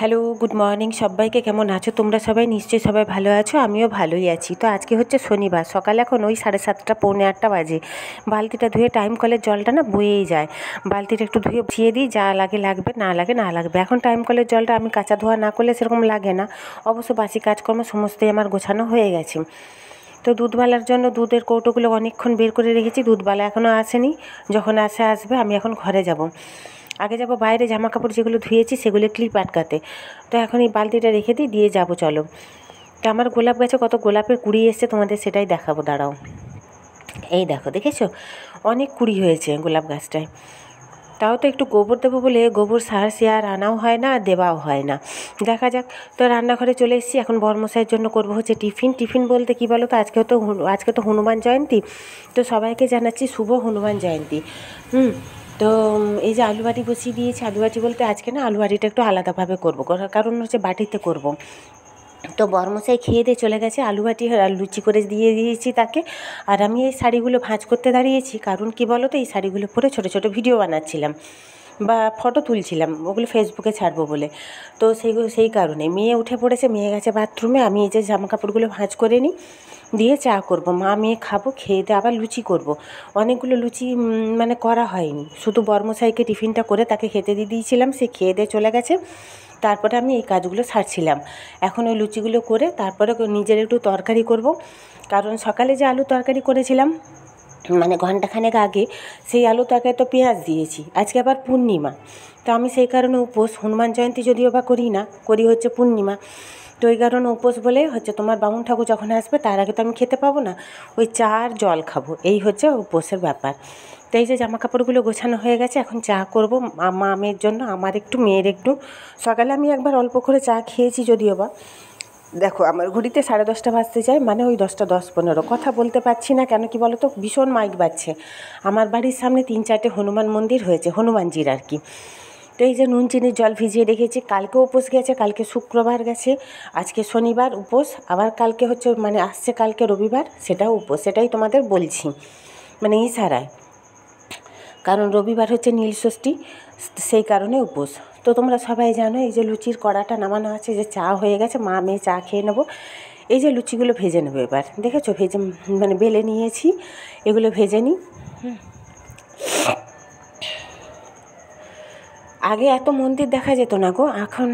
Hello, good morning সবাইকে। কেমন আছো তোমরা সবাই? নিশ্চয়ই সবাই ভালো আছো, আমিও ভালোই আছি। তো আজকে হচ্ছে শনিবার, সকাল এখন ওই 7:30 পৌনে 8টা বাজে। বালতিটা ধুয়ে টাইম কলের জলটা না বয়েই যায়, বালতিটা একটু ধুয়ে ভিজিয়ে দিই, যা লাগে লাগবে, না লাগে না লাগবে। এখন টাইম কলের জলটা আমি কাঁচা ধোয়া না করলে সেরকম লাগে না। অবশ্য বাসি কাজকর্ম সমস্তই আমার গোছানো হয়ে গেছে। তো দুধওয়ালার জন্য দুধের কৌটোগুলো অনেকক্ষণ বের করে রেখেছি, দুধওয়ালা এখনও আসেনি, যখন আসবে। আমি এখন ঘরে যাব, আগে যাব বাইরে জামা কাপড় যেগুলো ধুয়েছি সেগুলো ক্লিপ আটকাতে। তো এখন এই বালতিটা রেখে দিয়ে যাবো, চলো। তো আমার গোলাপ গাছে কত গোলাপের কুড়ি এসছে, তোমাদের সেটাই দেখাবো, দাঁড়াও। এই দেখো, দেখেছো অনেক কুড়ি হয়েছে গোলাপ গাছটায়। তাও তো একটু গোবর দেবো বলে গোবর সার সে আর আনাও হয় না, দেওয়াও হয় না। দেখা যাক। তো রান্নাঘরে চলে এসেছি, এখন বরমশাইয়ের জন্য করবো হচ্ছে টিফিন বলতে কী বলো তো, আজকে তো হনুমান জয়ন্তী। তো সবাইকে জানাচ্ছি শুভ হনুমান জয়ন্তী। তো এই যে আলু বাটি বসিয়ে দিয়েছি, আলু বাটি বলতে আজকে না আলু বাটিটা একটু আলাদাভাবে করবো, কারণ হচ্ছে বাটিতে করব। তো বরমশাই খেয়ে দিয়ে চলে গেছে, আলু বাটি আর লুচি করে দিয়ে দিয়েছি তাকে। আর আমি এই শাড়িগুলো ভাঁজ করতে দাঁড়িয়েছি, কারণ কি বলো তো, এই শাড়িগুলো পরে ছোটো ছোটো ভিডিও বানাচ্ছিলাম বা ফটো তুলছিলাম, ওগুলো ফেসবুকে ছাড়বো বলে। তো সেই কারণে মেয়ে উঠে পড়েছে, মেয়ে গেছে বাথরুমে, আমি এই যে জামা কাপড়গুলো ভাঁজ করে নিই, দিয়ে চা করব, মা মেয়ে খাবো, খেয়ে দিয়ে আবার লুচি করব। অনেকগুলো লুচি মানে করা হয়নি, শুধু বরমশাইকে টিফিনটা করে তাকে খেতে দিয়ে দিয়েছিলাম, সে খেয়ে দিয়ে চলে গেছে। তারপরে আমি এই কাজগুলো সারছিলাম। এখন ওই লুচিগুলো করে তারপরে নিজের একটু তরকারি করব, কারণ সকালে যে আলু তরকারি করেছিলাম মানে ঘণ্টাখানেক আগে, সেই আলু তরকারি তো পেঁয়াজ দিয়েছি। আজকে আবার পূর্ণিমা, তো আমি সেই কারণে উপোস, হনুমান জয়ন্তী যদিও বা করি না, করি হচ্ছে পূর্ণিমা। তো ওই কারণে উপোস বলে হচ্ছে তোমার বামুন ঠাকুর যখন আসবে তার আগে তো আমি খেতে পাবো না, ওই চা আর জল খাবো, এই হচ্ছে উপোসের ব্যাপার। তো এই যে জামা কাপড়গুলো গোছানো হয়ে গেছে, এখন চা করবো মা মেয়ের জন্য, আমার একটু মেয়ের একটু। সকালে আমি একবার অল্প করে চা খেয়েছি যদিও বা। দেখো আমার ঘড়িতে 10:30 বাজতে যায়, মানে ওই 10টা 10-15। কথা বলতে পারছি না, কেন কি বলো তো, ভীষণ মাইক বাজছে। আমার বাড়ির সামনে 3-4টে হনুমান মন্দির হয়েছে, হনুমানজির আর কি। তো এই যে নুন চিনির জল ভিজিয়ে রেখেছি, কালকে উপোস গেছে, কালকে শুক্রবার গেছে, আজকে শনিবার উপোস, আবার কালকে হচ্ছে মানে আসছে কালকে রবিবার, সেটাও উপোস। সেটাই তোমাদের বলছি মানে ইশারায়, কারণ রবিবার হচ্ছে নীলষষ্ঠী, সেই কারণে উপোস। তো তোমরা সবাই জানো, এই যে লুচির কড়াটা নামানো আছে, যে চা হয়ে গেছে, মা মেয়ে চা খেয়ে নেবো। এই যে লুচিগুলো ভেজে নেবো এবার, দেখেছো ভেজে মানে বেলে নিয়েছি, এগুলো ভেজে নিই। আগে এত মন্দির দেখা যেত না গো, এখন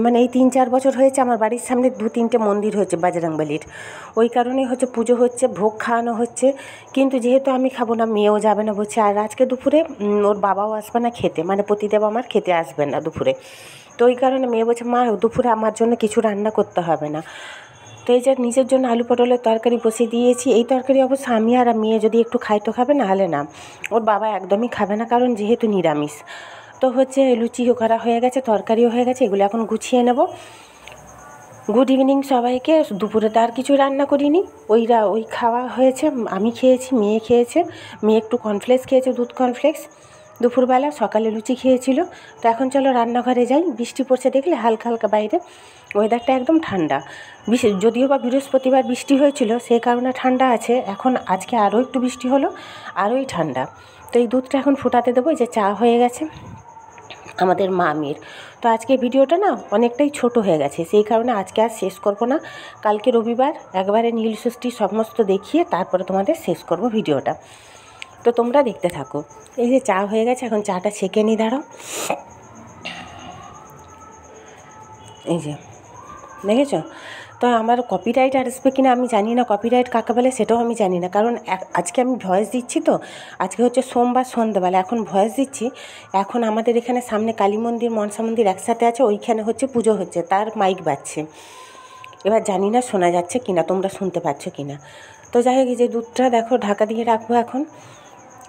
মানে এই 3-4 বছর হয়েছে আমার বাড়ির সামনে 2-3টে মন্দির হচ্ছে বজরংবলীর। ওই কারণেই হচ্ছে পুজো হচ্ছে, ভোগ খাওয়ানো হচ্ছে। কিন্তু যেহেতু আমি খাবো না, মেয়েও যাবে না বলছে, আর আজকে দুপুরে ওর বাবাও আসবে না খেতে, মানে পতিদেব আমার খেতে আসবেন না দুপুরে। তো ওই কারণে মেয়ে বলছে, মা দুপুরে আমার জন্য কিছু রান্না করতে হবে না। তো এই যে নিজের জন্য আলু পটলের তরকারি বসিয়ে দিয়েছি। এই তরকারি অবশ্য আমি আর মেয়ে যদি একটু খাই তো খাবে, না হলে না। ওর বাবা একদমই খাবে না, কারণ যেহেতু নিরামিষ। তো হচ্ছে লুচিও করা হয়ে গেছে, তরকারিও হয়ে গেছে, এগুলো এখন গুছিয়ে নেব। গুড ইভিনিং সবাইকে। দুপুরে তো আর কিছু রান্না করিনি, ওই খাওয়া হয়েছে, আমি খেয়েছি, মেয়ে খেয়েছে। মেয়ে একটু কর্নফ্লেক্স খেয়েছে, দুধ কর্নফ্লেক্স দুপুরবেলা, সকালে লুচি খেয়েছিল। তো এখন চলো রান্নাঘরে যাই। বৃষ্টি পড়ছে দেখলে, হালকা হালকা বাইরে, ওয়েদারটা একদম ঠান্ডা। যদিও বা বৃহস্পতিবার বৃষ্টি হয়েছিল, সেই কারণে ঠান্ডা আছে। এখন আজকে আরও একটু বৃষ্টি হলো, আরোই ঠান্ডা। তো এই দুধটা এখন ফোটাতে দেবো। যে চা হয়ে গেছে আমাদের মামির। তো আজকে ভিডিওটা না অনেকটাই ছোট হয়ে গেছে, সেই কারণে আজকে আর শেষ করব না। কালকে রবিবার একবারে নীলষষ্ঠী সমস্ত দেখিয়ে তারপরে তোমাদের শেষ করব ভিডিওটা। তো তোমরা দেখতে থাকো। এই যে চা হয়ে গেছে, এখন চাটা ছেঁকে নিই, দাঁড়াও। এই যে দেখেছ, তো আমার কপিরাইট আসবে কিনা আমি জানি না, কপিরাইট কাকে বলে সেটাও আমি জানি না, কারণ আজকে আমি ভয়েস দিচ্ছি, তো আজকে হচ্ছে সোমবার সন্ধ্যেবেলা, এখন ভয়েস দিচ্ছি। এখন আমাদের এখানে সামনে কালী মন্দির মনসা মন্দির একসাথে আছে, ওইখানে হচ্ছে পুজো হচ্ছে, তার মাইক বাজছে। এবার জানি না শোনা যাচ্ছে কিনা, তোমরা শুনতে পাচ্ছ কিনা। তো যাই হোক, এই যে দুধটা দেখো ঢাকা দিয়ে রাখবো এখন,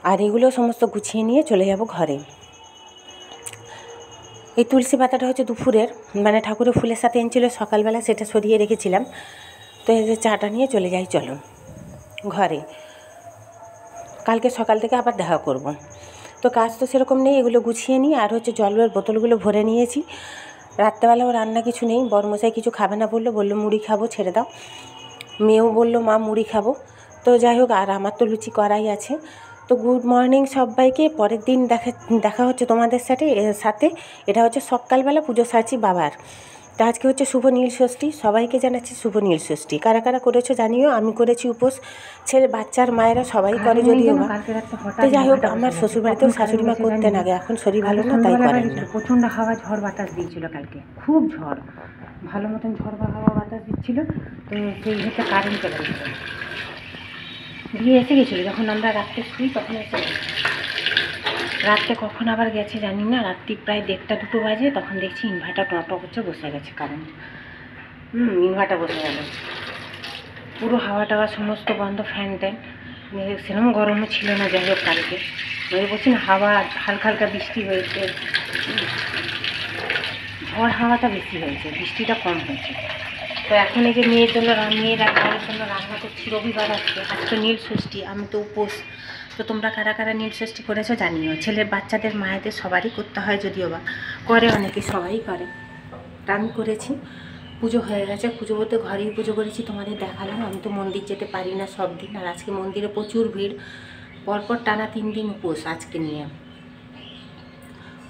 আর এগুলো সমস্ত গুছিয়ে নিয়ে চলে যাব ঘরে। এই তুলসী পাতাটা হচ্ছে দুপুরের, মানে ঠাকুরের ফুলের সাথে এনেছিল সকালবেলা, সেটা সরিয়ে রেখেছিলাম। তো এই যে চাটা নিয়ে চলে যাই, চলো ঘরে। কালকে সকাল থেকে আবার দেখা করব। তো কাজ তো সেরকম নেই, এগুলো গুছিয়ে নিই। আর হচ্ছে জলের বোতলগুলো ভরে নিয়েছি। রাত্রেবেলাও রান্না কিছু নেই, বরমশাই কিছু খাবে না বললো মুড়ি খাবো, ছেড়ে দাও। মেয়েও বললো মা মুড়ি খাবো। তো যাই হোক, আর আমার তো লুচি করাই আছে। তো তো গুড মর্নিং সবাইকে। পরের দিন দেখা হচ্ছে তোমাদের সাথে। এটা হচ্ছে সকালবেলা পুজো সারছি বাবার। তো আজকে হচ্ছে শুভ নীল ষষ্ঠী। সবাইকে জানাচ্ছি শুভ নীল ষষ্ঠী। কারা কারা করেছো জানিও। আমি করেছি উপোস, ছেলে বাচ্চার মায়েরা সবাই করে যদিও বা। তো যাই হোক, আমার শ্বশুরবাড়িতেও শাশুড়ি মা করতেন আগে, এখন শরীর ভালো না তাই করেন না। প্রচণ্ড হাওয়া ঝড় বাতাস দিয়েছিল কালকে, খুব ঝড়, ভালো মতন ঝড় বা হাওয়া বাতাস দিচ্ছিল। তো সেই হচ্ছে কারেন্ট চলে গেছিলো, দিয়ে এসে গেছিলো যখন আমরা রাত্রে শুই তখন এসে গেছে। রাত্রে কখন আবার গেছে জানি না, রাত্রি প্রায় 1টা-2টো বাজে, তখন দেখছি ইনভার্টার টক হচ্ছে, বসে গেছে কারেন্ট। ইনভার্টার বসে গেল, পুরো হাওয়া টাওয়া সমস্ত বন্ধ, ফ্যান ট্যান। সেরকম গরমও ছিল না। যাই হোক কালকে ওই বলছি না, হাওয়া হালকা হালকা বৃষ্টি হয়েছে, ঝড় হাওয়াটা বেশি হয়েছে, বৃষ্টিটা কম হয়েছে। তো এখন এই যে মেয়ের ঘরের জন্য রান্না করছি। রবিবার আজকে নীল ষষ্ঠী, আমি তো উপোস। তো তোমরা কারা কারা নীল ষষ্ঠী করেছো জানিও। ছেলের বাচ্চাদের মায়েদের সবারই করতে হয়, যদিও বা করে অনেকে, সবাই করে। তা আমি করেছি। পুজো হয়ে গেছে, পুজো বলতে ঘরেই পুজো করেছি, তোমাদের দেখালাম। আমি তো মন্দির যেতে পারি না সব দিন, আর আজকে মন্দিরে প্রচুর ভিড়, পরপর টানা 3 দিন উপোস আজকে নিয়ে,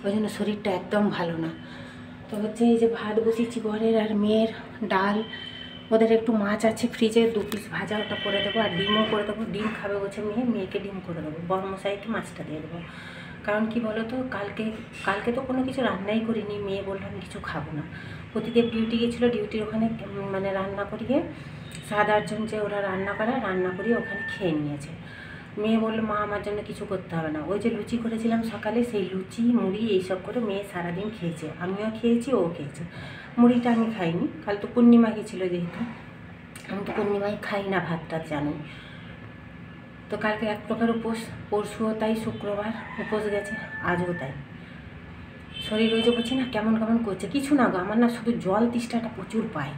ওই জন্য শরীরটা একদম ভালো না। তো হচ্ছে এই যে ভাত বসিয়েছি ঘরের, আর মেয়ের ডাল, ওদের একটু মাছ আছে ফ্রিজে, 2 পিস ভাজা, ওটা করে দেবো, আর ডিমও করে দেবো। ডিম খাবে বলছে মেয়েকে ডিম করে দেবো, বড়মশাইকে মাছটা দিয়ে দেবো। কারণ কি বলো তো, কালকে তো কোনো কিছু রান্নাই করিনি। মেয়ে বললো আমি কিছু খাবো না। প্রতিদেব ডিউটি গেছিলো, ডিউটির ওখানে মানে রান্না করিয়ে 7-8 জন যে ওরা রান্না করিয়ে ওখানে খেয়ে নিয়েছে। মেয়ে বললো মা আমার জন্য কিছু করতে হবে না। ওই যে লুচি করেছিলাম সকালে, সেই লুচি মুড়ি এইসব করে মেয়ে সারাদিন খেয়েছে, আমিও খেয়েছি, ও খেয়েছে। মুড়িটা আমি খাইনি, কাল তো পূর্ণিমা গেছিলো যেহেতু, আমি তো পূর্ণিমায় খাই না ভাতটা, জানো। তো কালকে এক প্রকার উপোস, পরশুও তাই, শুক্রবার উপোস গেছে, আজও তাই। শরীর ওই যে বলছি না কেমন কেমন করছে, কিছু না গো, আমার না শুধু জল তেষ্টাটা প্রচুর পায়,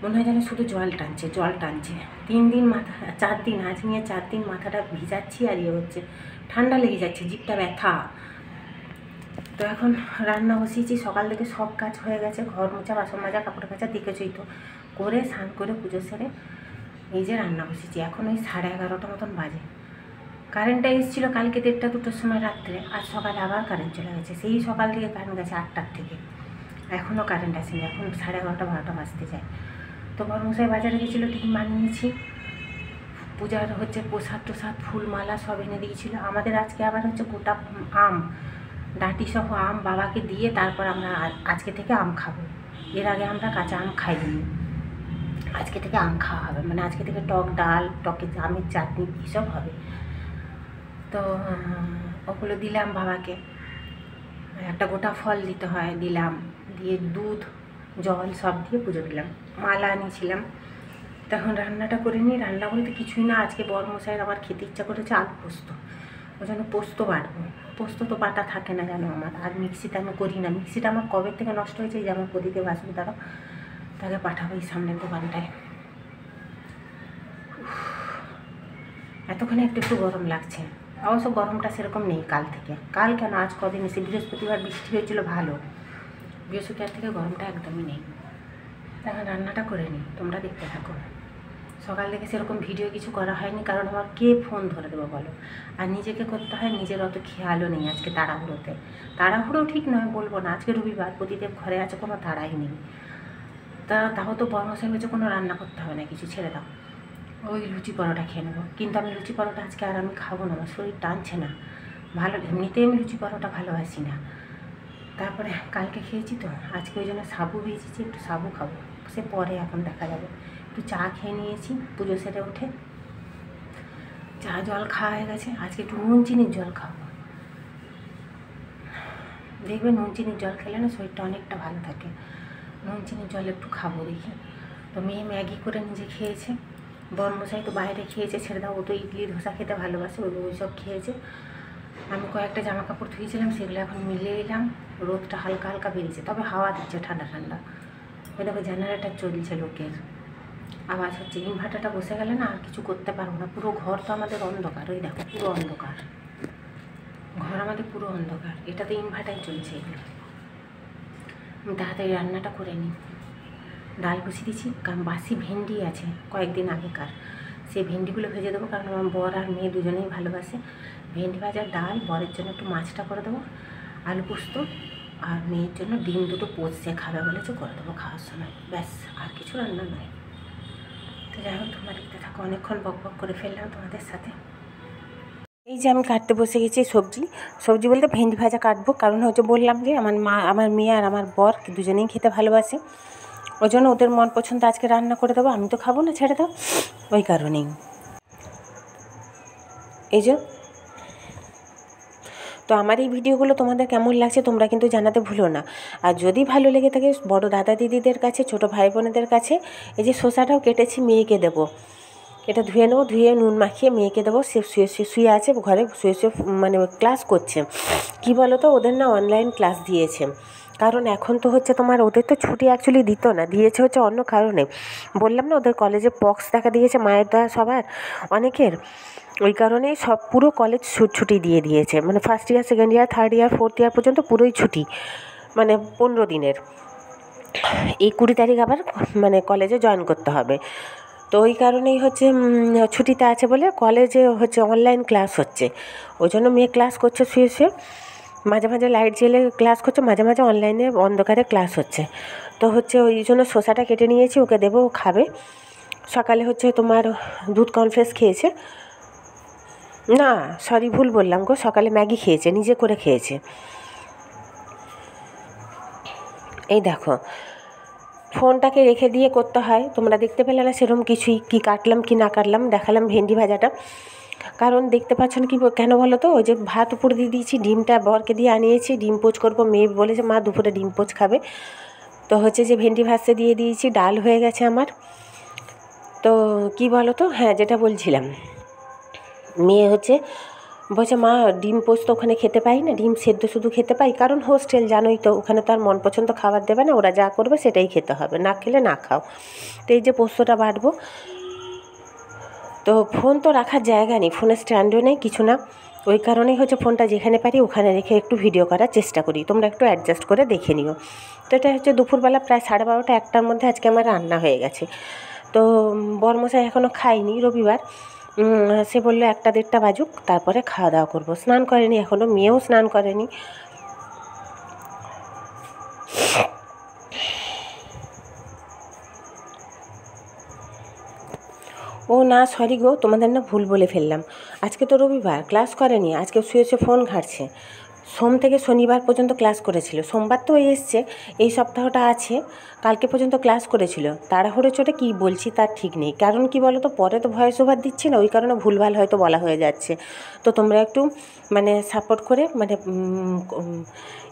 মনে হয় যেন শুধু জল টানছে 3 দিন 4 দিন, আজ নিয়ে 4 দিন মাথাটা ভিজাচ্ছি, আর হচ্ছে ঠান্ডা লেগে যাচ্ছে, জিভটা ব্যথা। তো এখন রান্না বসিয়েছি, সকাল থেকে সব কাজ হয়ে গেছে, ঘর মোছা, বাসন মাজা, কাপড় কাচা, দেখেছই তো, করে স্নান করে পুজো সেরে এই যে রান্না বসিয়েছি। এখন ওই 11:30 মতন বাজে। কারেন্টটা এসেছিলো কালকে 1টা-2টোর সময় রাত্রে, আর সকালে আবার কারেন্ট চলে গেছে। সেই সকাল থেকে কারেন্ট গেছে 8টার থেকে, এখনও কারেন্ট আসেনি, এখন 11:30-12টা বাজতে যায়। তো বড়মশাই বাজারে গেছিলো, ডিম বানিয়েছি, পূজার হচ্ছে প্রসাদ টোসাদ, ফুল মালা সব এনে দিয়েছিলো। আমাদের আজকে আবার হচ্ছে গোটা আম, ডাঁটি সহ আম বাবাকে দিয়ে তারপর আমরা আজকে থেকে আম খাবো। এর আগে আমরা কাঁচা আম খাইনি, আজকে থেকে আম খাওয়া হবে, মানে আজকে থেকে টক ডাল, টকে আমের চাটনি এসব হবে। তো ওগুলো দিলাম বাবাকে, একটা গোটা ফল দিতে হয়, দিলাম, দিয়ে দুধ জল সব দিয়ে পুজো দিলাম, মালা আনিয়েছিলাম। তখন রান্নাটা করে নিই। রান্না বলতে কিছুই না, আজকে বড়মশাইয়ের আমার খেতে ইচ্ছা করেছে আলু পোস্ত, ওই জন্য পোস্ত বাটবো। পোস্ত তো বাটা থাকে না জানো আমার, আর মিক্সিতে আমি করি না, মিক্সিটা আমার কবে থেকে নষ্ট হয়েছে, যে আমার প্রদীপে বাসবে, দাঁড়াও তাকে পাঠাবো এই সামনের দোকানটায়। এতক্ষণে একটু গরম লাগছে, অবশ্য গরমটা সেরকম নেই কাল থেকে। কাল কেন, আজ কদিন এসে বৃহস্পতিবার বৃষ্টি হয়েছিল ভালো, বৃহস্পতিবার থেকে গরমটা একদমই নেই। এখন রান্নাটা করে নিই, তোমরা দেখতে থাকো। সকাল থেকে সেরকম ভিডিও কিছু করা হয়নি, কারণ আমার কে ফোন ধরে দেবো বলো, আর নিজেকে করতে হয়, নিজের অত খেয়ালও নেই আজকে তাড়াহুড়ো ঠিক নয় বলবো না, আজকে রবিবার, প্রতিদেব ঘরে আছে, কোনো তাড়াই নেই। তাও তো বড়মশাই হয়েছে কোনো রান্না করতে হবে না, কিছু ছেড়ে দাও, ওই লুচি পরোটা খেয়ে নেবো। কিন্তু আমি লুচি পরোটা আজকে আর আমি খাবো না, আমার শরীর টানছে না ভালো, এমনিতেই আমি লুচি পরোটা ভালোবাসি না। তারপরে কালকে খেয়েছি তো, আজকে ওই জন্য সাবু ভেজেছি, একটু সাবু খাবো, সে পরে এখন দেখা যাবে। একটু চা খেয়ে নিয়েছি পুজো সেরে উঠে, চা জল খাওয়া হয়ে গেছে। আজকে একটু নুন চিনির জল খাবো, দেখবে নুন চিনির জল খেলে না শরীরটা অনেকটা ভালো থাকে, নুন চিনির জল একটু খাবো দেখি। তো মেয়ে ম্যাগি করে নিজে খেয়েছে, বড়মশাই তো বাইরে খেয়েছে, ছেড়ে দাও, ও তো ইডলি ধোসা খেতে ভালোবাসে, ওই সব খেয়েছে। আমি কয়েকটা জামা কাপড় ধুয়েছিলাম, সেগুলো এখন মিলিয়ে এলাম, রোদটা হালকা হালকা বেরিয়েছে, তবে হাওয়া দিচ্ছে ঠান্ডা ঠান্ডা। ওই দেখো জেনারেটার চলছে লোকের আওয়াজ হচ্ছে, ইনভার্টারটা বসে গেলে না আর কিছু করতে পারবো না, পুরো ঘর তো আমাদের অন্ধকার, ওই দেখো পুরো অন্ধকার ঘর আমাদের, পুরো অন্ধকার, এটাতে ইনভার্টার চলছে। এগুলো আমি তাড়াতাড়ি রান্নাটা করে নিই। ডাল বসিয়ে দিচ্ছি, কারণ বাসি ভেন্ডি আছে কয়েকদিন আগেকার, সেই ভেন্ডিগুলো ভেজে দেবো, কারণ আমার বর আর মেয়ে দুজনেই ভালোবাসে ভেন্ডি ভাজা, ডাল, বরের জন্য একটু মাছটা করে দেবো, আলু পোস্ত, আর মেয়ের জন্য ডিম দুটো পোস্ত খাবে বলেছে, করে দেবো খাওয়ার সময়, ব্যাস। আর কিছু রান্না নয়। তো যাই হোক, তোমরা দেখতে থাকো, অনেকক্ষণ বক বক করে ফেললাম তোমাদের সাথে। এই যে আমি কাটতে বসে গেছি সবজি বলতে ভেন্ডি ভাজা কাটবো, কারণ হচ্ছে বললাম যে আমার মেয়ে আর আমার বর দুজনেই খেতে ভালোবাসে, ওই জন্য ওদের মন পছন্দ আজকে রান্না করে দেবো, আমি তো খাবো না, ছেড়ে দাও, ওই কারণেই। এই যে, তো আমার এই ভিডিওগুলো তোমাদের কেমন লাগছে তোমরা কিন্তু জানাতে ভুলো না। আর যদি ভালো লেগে থাকে বড় দাদা দিদিদের কাছে, ছোট ভাই বোনেদের কাছে, এই যে শসাটাও কেটেছি, মেয়েকে দেবো, এটা ধুয়ে নেবো, ধুয়ে নুন মাখিয়ে মেয়েকে দেবো। সে শুয়ে আছে ঘরে, শুয়ে মানে ক্লাস করছে। কি বলো তো, ওদের না অনলাইন ক্লাস দিয়েছে, কারণ এখন তো হচ্ছে তোমার ওদের তো ছুটি অ্যাকচুয়ালি দিত না, দিয়েছে হচ্ছে অন্য কারণে। বললাম না ওদের কলেজে পক্স দেখা দিয়েছে, মায়ের দয়া সবার অনেকের, ওই কারণেই সব পুরো কলেজ ছুটি দিয়ে দিয়েছে, মানে first year, second year, third year, fourth year পর্যন্ত পুরোই ছুটি, মানে 15 দিনের। এই 20 তারিখ আবার মানে কলেজে জয়েন করতে হবে। তো ওই কারণেই হচ্ছে ছুটিতে আছে বলে কলেজে হচ্ছে অনলাইন ক্লাস হচ্ছে, ওই জন্য মেয়ে ক্লাস করছে শুয়ে শুয়ে, মাঝে মাঝে লাইট জ্বেলে ক্লাস করছে, মাঝে মাঝে অনলাইনে অন্ধকারে ক্লাস হচ্ছে। তো হচ্ছে ওই জন্য শসাটা কেটে নিয়েছি, ওকে দেবো, ও খাবে। সকালে হচ্ছে তোমার দুধ কর্নফ্লেক্স খেয়েছে, না সরি ভুল বললাম গো, সকালে ম্যাগি খেয়েছে, নিজে করে খেয়েছে। এই দেখো, ফোনটাকে রেখে দিয়ে করতে হয়, তোমরা দেখতে পেলে না সেরকম কিছুই, কি কাটলাম কি না কাটলাম, দেখালাম ভেন্ডি ভাজাটা। কারণ দেখতে পাচ্ছেন কি কেন বলো তো, ওই যে ভাত উপরে দিয়ে দিয়েছি, ডিমটা বরকে দিয়ে আনিয়েছি, ডিম পোচ করবো, মেয়ে বলেছে মা দুপুরে ডিম পোচ খাবে। তো হচ্ছে যে ভেন্ডি ভাজতে দিয়ে দিয়েছি, ডাল হয়ে গেছে আমার। তো কি বলো তো, হ্যাঁ যেটা বলছিলাম, মেয়ে হচ্ছে বলছে মা ডিম পোস্ত ওখানে খেতে পাই না, ডিম সেদ্ধ শুধু খেতে পাই, কারণ হোস্টেল জানোই তো, ওখানে তো আর মন পছন্দ খাবার দেবে না, ওরা যা করবে সেটাই খেতে হবে, না খেলে না খাও। তো এই যে পোস্তটা বাটবো, তো ফোন তো রাখার জায়গা নেই, ফোনের স্ট্যান্ডও নেই, কিছু না, ওই কারণেই হচ্ছে ফোনটা যেখানে পারি ওখানে রেখে একটু ভিডিও করার চেষ্টা করি, তোমরা একটু অ্যাডজাস্ট করে দেখে নিও। তো এটা হচ্ছে দুপুরবেলা প্রায় 12:30 1টার মধ্যে আজকে আমার রান্না হয়ে গেছে। তো বরমশাই এখনও খাইনি, রবিবার, সে বললো 1টা 1:30 বাজুক, তারপরে খাওয়া দাওয়া করবো। স্নান করেনি এখনও, মেয়েও স্নান করেনি। ও না সরি গো, তোমাদের না ভুল বলে ফেললাম, আজকে তো রবিবার, ক্লাস করেনি, আজকে শুয়ে শুয়ে ফোন ঘাঁটছে। সোম থেকে শনিবার পর্যন্ত ক্লাস করেছিল, সোমবার তো এসছে, এই সপ্তাহটা আছে, কালকে পর্যন্ত ক্লাস করেছিল। তাড়াহুড়ো চোটে কী বলছি তার ঠিক নেই, কারণ কি বলো তো, পরে তো ভয়েস ওভার দিচ্ছি না, ওই কারণে ভুলভাল হয়তো বলা হয়ে যাচ্ছে। তো তোমরা একটু মানে সাপোর্ট করে, মানে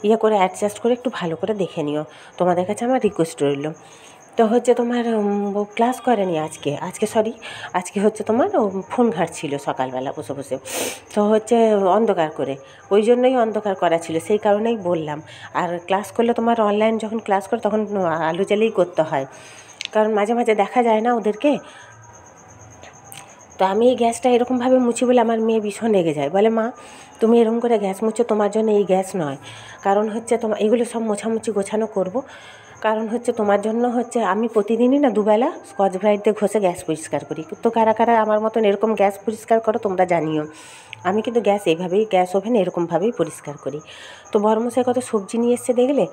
ইয়ে করে অ্যাডজাস্ট করে একটু ভালো করে দেখে নিও, তোমাদের কাছে আমার রিকোয়েস্ট রইল। তো হচ্ছে তোমার ক্লাস করেনি আজকে হচ্ছে তোমার ফোন ঘাঁটছিল সকালবেলা বসে বসে, তো হচ্ছে অন্ধকার করে, ওই জন্যই অন্ধকার করা ছিল, সেই কারণেই বললাম। আর ক্লাস করলে তোমার অনলাইন যখন ক্লাস করে তখন আলো জ্বালেই করতে হয়, কারণ মাঝে মাঝে দেখা যায় না ওদেরকে। তো আমি এই গ্যাসটা এরকমভাবে মুছি বলে আমার মেয়ে ভীষণ রেগে যায়, বলে মা তুমি এরকম করে গ্যাস মুছো, তোমার জন্য এই গ্যাস নয়, কারণ হচ্ছে তোমার এগুলো সব মোছামুছি গোছানো করব, কারণ হচ্ছে তোমার জন্য হচ্ছে আমি প্রতিদিনই না দুবেলা স্কচ ব্রাইট দিয়ে ঘষে গ্যাস পরিষ্কার করি। তো কারা কারা আমার মতন এরকম গ্যাস পরিষ্কার করো তোমরা জানিও। আমি কিন্তু গ্যাস এইভাবেই, গ্যাস ওভেন এরকমভাবেই পরিষ্কার করি। তো বড়মশাই কত সবজি নিয়ে এসছে দেখলে,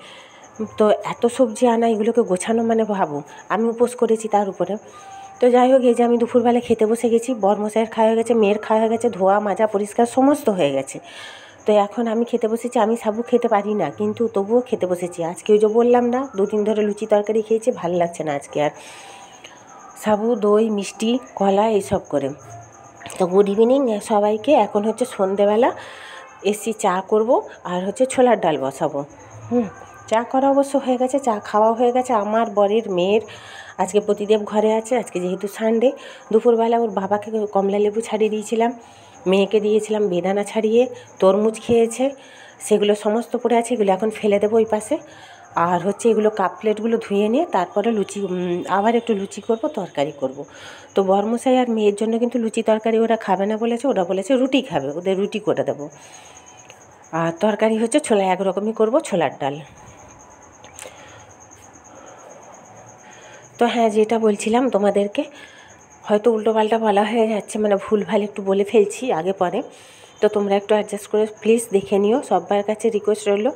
তো এত সবজি আনা, এগুলোকে গোছানো মানে ভাবো, আমি উপোস করেছি তার উপরে। তো যাই হোক, এই যে আমি দুপুরবেলা খেতে বসে গেছি, বড়মশাইয়ের খাওয়া হয়ে গেছে, মেয়ের খাওয়া হয়ে গেছে, ধোয়া মাজা পরিষ্কার সমস্ত হয়ে গেছে। তো এখন আমি খেতে বসেছি, আমি সাবু খেতে পারি না, কিন্তু তবুও খেতে বসেছি। আজকে ওই যে বললাম না 2 দিন ধরে লুচি তরকারি খেয়েছি, ভালো লাগছে না আজকে আর, সাবু, দই, মিষ্টি, কলা এইসব করে। তো গুড ইভিনিং সবাইকে, এখন হচ্ছে সন্ধেবেলা, এসছি চা করব, আর হচ্ছে ছোলার ডাল বসাবো। চা করা অবশ্য হয়ে গেছে, চা খাওয়া হয়ে গেছে আমার, বরের, মেয়ের। আজকে প্রতিদেব ঘরে আছে, আজকে যেহেতু সানডে। দুপুরবেলা ওর বাবাকে কমলা লেবু ছাড়িয়ে দিয়েছিলাম, মেয়েকে দিয়েছিলাম বেদানা ছাড়িয়ে, তরমুজ খেয়েছে, সেগুলো সমস্ত পড়ে আছে, এগুলো এখন ফেলে দেবো ওই পাশে। আর হচ্ছে এগুলো কাপ প্লেটগুলো ধুয়ে নিয়ে তারপরে আবার একটু লুচি করব, তরকারি করব। তো বরমশাই আর মেয়ের জন্য কিন্তু লুচি তরকারি ওরা খাবে না বলেছে, ওরা বলেছে রুটি খাবে, ওদের রুটি করে দেবো। আর তরকারি হচ্ছে ছোলা, একরকমই করব, ছোলার ডাল। তো হ্যাঁ, যেটা বলছিলাম তোমাদেরকে, হয়তো উল্টোপাল্টা বলা হয়ে যাচ্ছে, মানে ভুলভাল একটু বলে ফেলছি আগে পরে। তো তোমরা একটু অ্যাডজাস্ট করে প্লিজ দেখে নিও। সবার কাছে রিকোয়েস্ট রইল,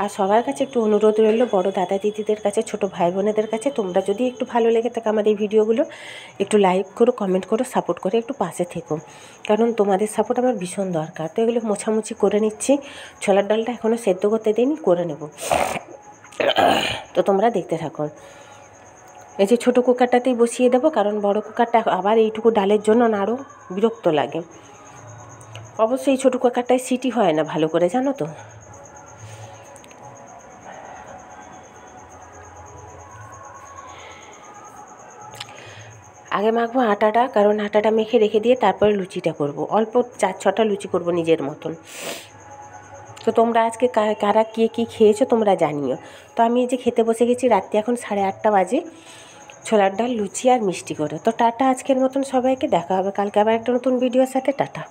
আর সবার কাছে একটু অনুরোধ রইল, বড় দাদা দিদিদের কাছে, ছোট ভাই বোনেদের কাছে, তোমরা যদি একটু ভালো লেগে থাকে আমার এই ভিডিওগুলো, একটু লাইক করো, কমেন্ট করো, সাপোর্ট করে একটু পাশে থেকো, কারণ তোমাদের সাপোর্ট আমার ভীষণ দরকার। তো এগুলো মোছামুছি করে নিচ্ছি। ছোলার ডালটা এখনও সেদ্ধ করতে দিইনি, করে নেব। তো তোমরা দেখতে থাকো। এই যে ছোটো কুকারটাতেই বসিয়ে দেবো, কারণ বড় কুকারটা আবার এইটুকু ডালের জন্য না আরও বিরক্ত লাগে। অবশ্যই এই ছোটো কুকারটায় সিটি হয় না ভালো করে, জানো তো। আগে মাখবো আটাটা, কারণ আটাটা মেখে রেখে দিয়ে তারপরে লুচিটা করব। অল্প 4-6টা লুচি করব নিজের মতন। তো তোমরা আজকে কারা কে কী খেয়েছো তোমরা জানিও। তো আমি এই যে খেতে বসে গেছি, রাত্রি এখন 8:30 বাজে। ছোলার ডাল, লুচি আর মিষ্টি করে। তো টাটা আজকের মতন সবাইকে, দেখা হবে কালকে আবার একটা নতুন ভিডিওর সাথে। টাটা।